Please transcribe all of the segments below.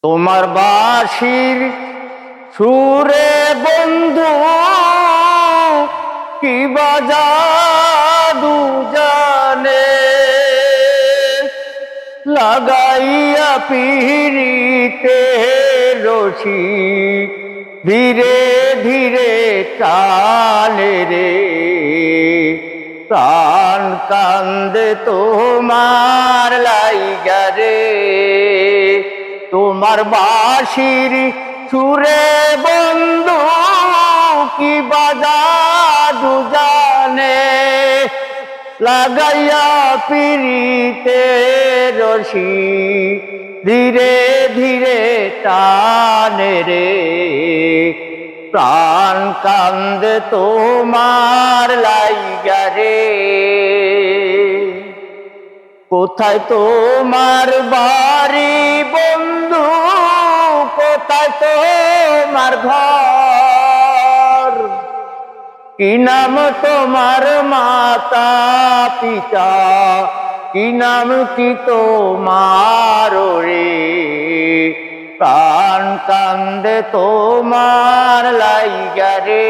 তোমার বাঁশির সুরে বন্ধু কি বাজাদু জানে, লাগাইয়া পিরিতে রশি ধীরে ধীরে টানে রে। প্রাণ কান্দে তোমার লাইগা রে, তোমার বাঁশির সুরে বন্ধু কি বাজাদু জানে, লাগাইয়া পিরিতে রশি ধীরে ধীরে টানে রে। প্রাণ কান্দে তোমার লাইগা রে। কোথায় তোমার বাড়ি বন্ধু, কোথায় তোমার ঘর, কি নাম তোমার মাতা পিতা, কি নাম কি তোমার রে। প্রাণ কান্দে তোমার লাইগা রে।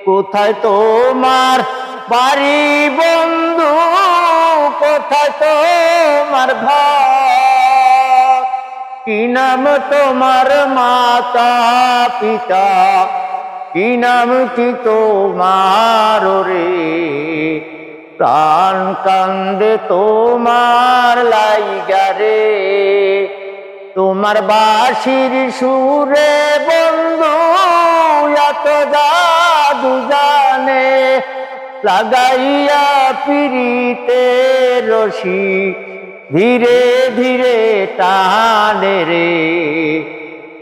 কোথায় তোমার বাড়ি বন্ধু, কোথায় তোমার ঘর, কি নাম তোমার মাতা পিতা, কি নাম কি তোমার রে। প্রাণ কান্দে তোমার লাইগা রে। তোমার বাঁশির সুরে বন্ধু এত জাদু জানে, লাগাইয়া পিরিতে রশি ধীরে ধীরে টানে রে।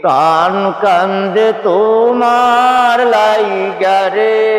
প্রাণ কান্দে তোমার লাইগা রে।